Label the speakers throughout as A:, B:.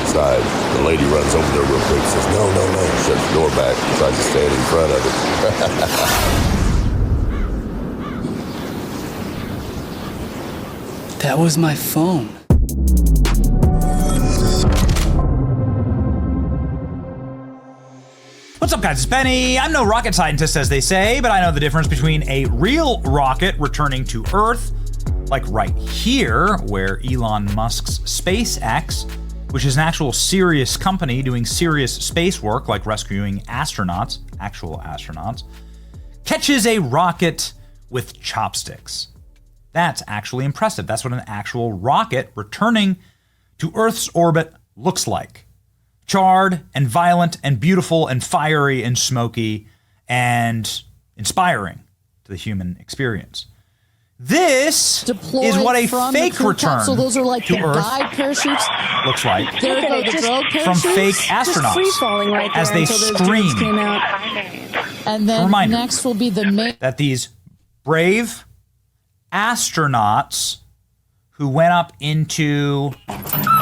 A: inside. The lady runs over there real quick, says, no, no, no. Shuts the door back, tries to stand in front of it.
B: That was my phone.
C: What's up, guys? It's Benny. I'm no rocket scientist, as they say, but I know the difference between a real rocket returning to Earth, like right here, where Elon Musk's SpaceX, which is an actual serious company doing serious space work, like rescuing astronauts, actual astronauts, catches a rocket with chopsticks. That's actually impressive. That's what an actual rocket returning to Earth's orbit looks like. Charred and violent and beautiful and fiery and smoky and inspiring to the human experience. This is what a fake return
D: so those are like
C: to
D: the
C: Earth
D: guide parachutes.
C: Looks like
D: There go the drogue parachutes.
C: from fake astronauts
D: Free-falling right there
C: as they
D: until those
C: scream.
D: drones came out. And then
C: Reminder
D: next will be the main.
C: that these brave astronauts who went up into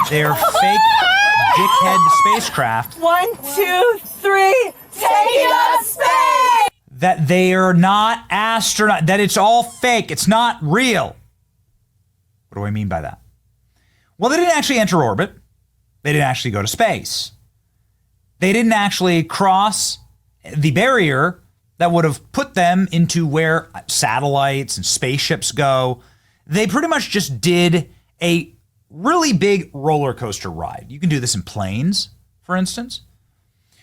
C: their fake dickhead spacecraft.
E: 1, 2, 3, take it to space!
C: That they are not astronauts, that it's all fake, it's not real. What do I mean by that? Well, they didn't actually enter orbit. They didn't actually go to space. They didn't actually cross the barrier that would have put them into where satellites and spaceships go. They pretty much just did a really big roller coaster ride. You can do this in planes, for instance,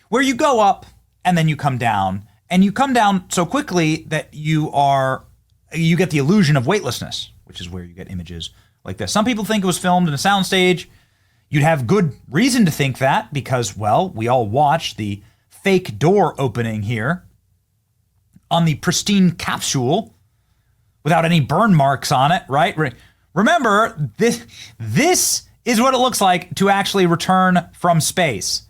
C: where you go up and then you come down, and you come down so quickly that you get the illusion of weightlessness, which is where you get images like this. Some people think it was filmed in a soundstage. You'd have good reason to think that because, well, we all watched the fake door opening here on the pristine capsule without any burn marks on it, right? Remember, this is what it looks like to actually return from space.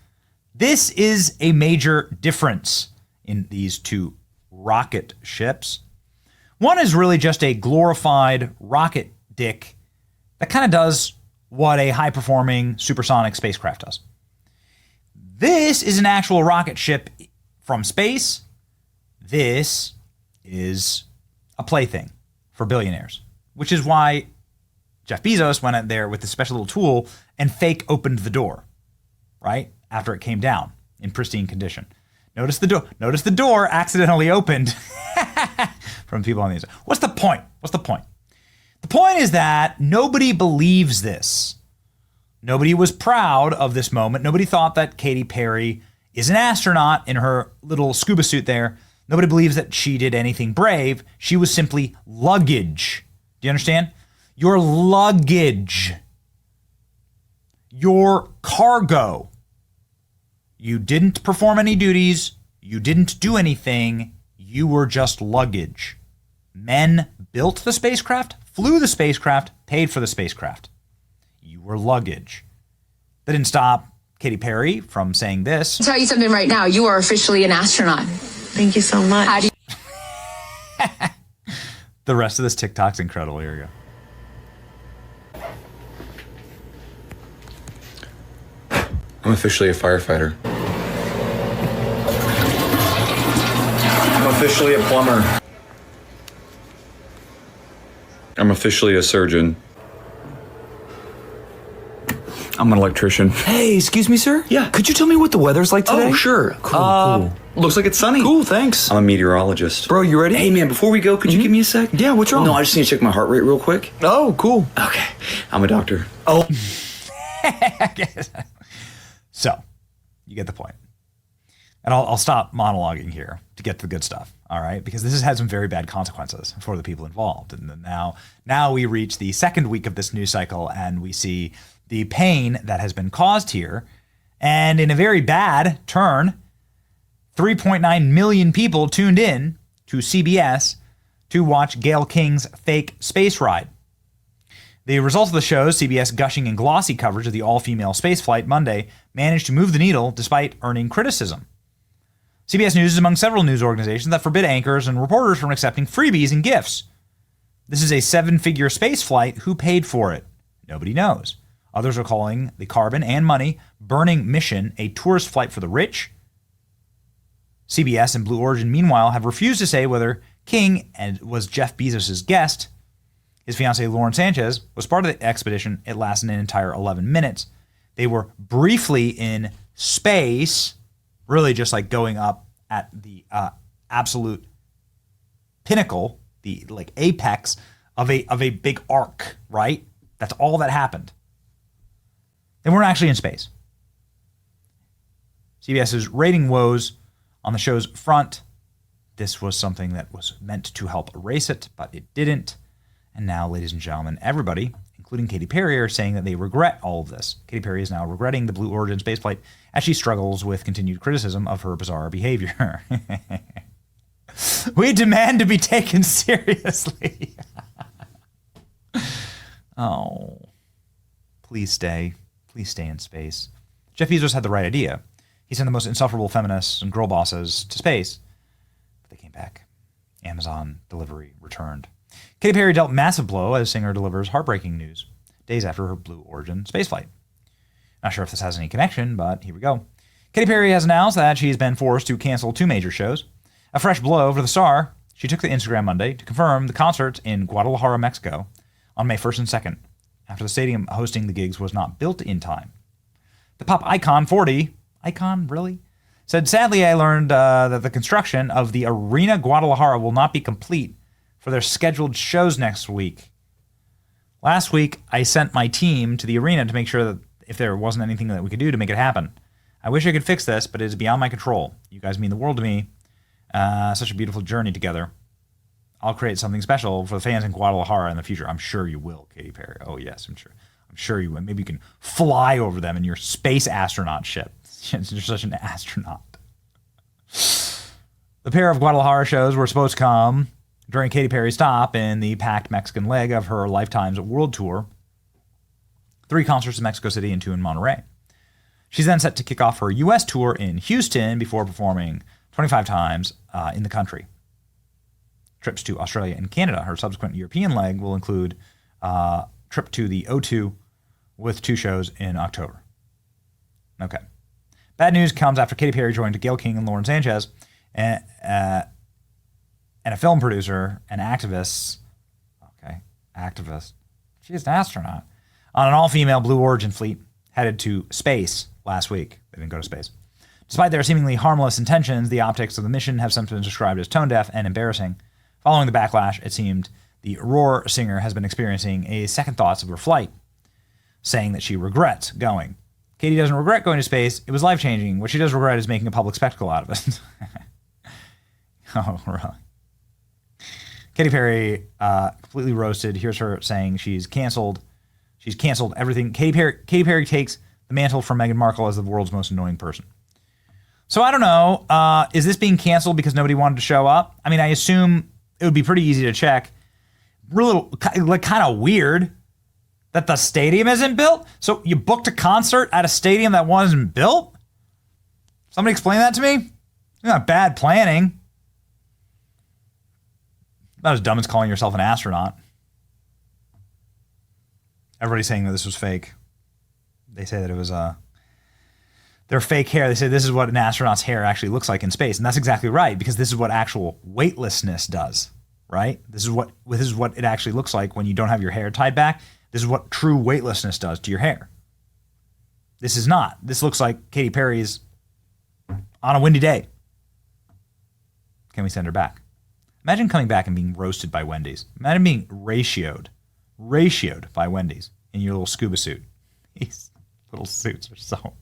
C: This is a major difference in these two rocket ships. One is really just a glorified rocket dick that kind of does what a high-performing supersonic spacecraft does. This is an actual rocket ship from space. This is a plaything for billionaires, which is why Jeff Bezos went out there with this special little tool and fake opened the door, right? After it came down in pristine condition. Notice the door accidentally opened from people on the inside. What's the point? The point is that nobody believes this. Nobody was proud of this moment. Nobody thought that Katy Perry is an astronaut in her little scuba suit there. Nobody believes that she did anything brave. She was simply luggage. Do you understand? Your luggage. Your cargo. You didn't perform any duties. You didn't do anything. You were just luggage. Men built the spacecraft, flew the spacecraft, paid for the spacecraft. You were luggage. That didn't stop Katy Perry from saying this.
F: I'll tell you something right now. You are officially an astronaut.
E: Thank you so much.
F: How do you-
C: The rest of this TikTok's incredible. Here we go.
G: I'm officially a firefighter. I'm officially a plumber. I'm officially a surgeon. I'm an electrician.
H: Hey, excuse me, sir?
G: Yeah.
H: Could you tell me what the weather's like today?
G: Oh, sure.
H: Cool.
G: Looks like it's sunny.
H: Cool, thanks.
G: I'm a meteorologist.
H: Bro, you ready?
G: Hey, man, before we go, could you give me a sec?
H: Yeah, what's wrong?
G: No, I just need to check my heart rate real quick.
H: Oh, cool.
G: Okay. I'm a doctor.
H: Oh.
C: So, you get the point. And I'll stop monologuing here to get to the good stuff, all right? Because this has had some very bad consequences for the people involved. And then now we reach the second week of this news cycle, and we see the pain that has been caused here. And in a very bad turn, 3.9 million people tuned in to CBS to watch Gayle King's fake space ride. The results of the show's CBS gushing and glossy coverage of the all-female spaceflight Monday managed to move the needle despite earning criticism. CBS News is among several news organizations that forbid anchors and reporters from accepting freebies and gifts. This is a 7-figure space flight. Who paid for it? Nobody knows. Others are calling the carbon and money burning mission a tourist flight for the rich. CBS and Blue Origin, meanwhile, have refused to say whether King was Jeff Bezos' guest. His fiancée, Lauren Sanchez, was part of the expedition. It lasted an entire 11 minutes. They were briefly in space, really just like going up at the absolute pinnacle, the like apex of a big arc, right? That's all that happened. They weren't actually in space. CBS's rating woes on the show's front. This was something that was meant to help erase it, but it didn't. And now, ladies and gentlemen, everybody, including Katy Perry, are saying that they regret all of this. Katy Perry is now regretting the Blue Origin spaceflight as she struggles with continued criticism of her bizarre behavior. We demand to be taken seriously. Oh, please stay. Please stay in space. Jeff Bezos had the right idea. He sent the most insufferable feminists and girl bosses to space. But they came back. Amazon delivery returned. Katy Perry dealt massive blow as singer delivers heartbreaking news days after her Blue Origin spaceflight. Not sure if this has any connection, but here we go. Katy Perry has announced that she's been forced to cancel 2 major shows. A fresh blow for the star. She took to Instagram Monday to confirm the concerts in Guadalajara, Mexico on May 1st and 2nd, after the stadium hosting the gigs was not built in time. The pop icon, 40, icon, really? Said, sadly, I learned that the construction of the Arena Guadalajara will not be complete for their scheduled shows next week. Last week, I sent my team to the arena to make sure that if there wasn't anything that we could do to make it happen. I wish I could fix this, but it is beyond my control. You guys mean the world to me. Such a beautiful journey together. I'll create something special for the fans in Guadalajara in the future. I'm sure you will, Katy Perry. Oh, yes, I'm sure you will. Maybe you can fly over them in your space astronaut ship. You're such an astronaut. The pair of Guadalajara shows were supposed to come during Katy Perry's stop in the packed Mexican leg of her Lifetime's world tour. 3 concerts in Mexico City and 2 in Monterrey. She's then set to kick off her U.S. tour in Houston before performing 25 times in the country. Trips to Australia and Canada. Her subsequent European leg will include a trip to the O2 with 2 shows in October. Okay. Bad news comes after Katy Perry joined Gayle King and Lauren Sanchez and a film producer and activist. Okay, activist. She's an astronaut. On an all-female Blue Origin fleet headed to space last week. They didn't go to space. Despite their seemingly harmless intentions, the optics of the mission have since been described as tone-deaf and embarrassing. Following the backlash, it seemed the Roar singer has been experiencing a second thoughts of her flight, saying that she regrets going. Katy doesn't regret going to space. It was life-changing. What she does regret is making a public spectacle out of it. Oh, really? Katy Perry completely roasted. Here's her saying she's canceled everything. Katy Perry takes the mantle from Meghan Markle as the world's most annoying person. So I don't know. Is this being canceled because nobody wanted to show up? I mean, I assume it would be pretty easy to check. Really, like, kind of weird that the stadium isn't built. So you booked a concert at a stadium that wasn't built? Somebody explain that to me? It's not bad planning. About as dumb as calling yourself an astronaut. Everybody's saying that this was fake. They say that it was their fake hair. They say this is what an astronaut's hair actually looks like in space. And that's exactly right, because this is what actual weightlessness does, right? This is what it actually looks like when you don't have your hair tied back. This is what true weightlessness does to your hair. This is not. This looks like Katy Perry's on a windy day. Can we send her back? Imagine coming back and being roasted by Wendy's. Imagine being ratioed by Wendy's in your little scuba suit. These little suits are so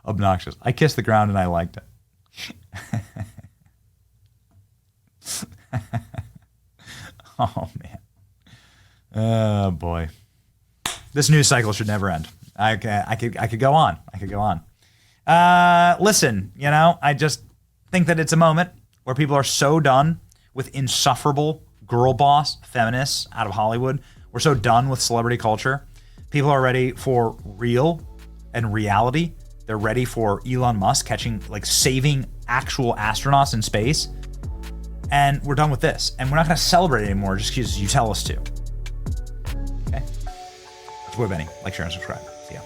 C: obnoxious. I kissed the ground and I liked it. Oh, man. Oh, boy. This news cycle should never end. I could go on. Listen, I just think that it's a moment where people are so done with insufferable girl boss feminists out of Hollywood. We're so done with celebrity culture. People are ready for real and reality. They're ready for Elon Musk saving actual astronauts in space. And we're done with this. And we're not going to celebrate anymore just because you tell us to. Okay? It's Boy Benny. Like, share, and subscribe. See ya.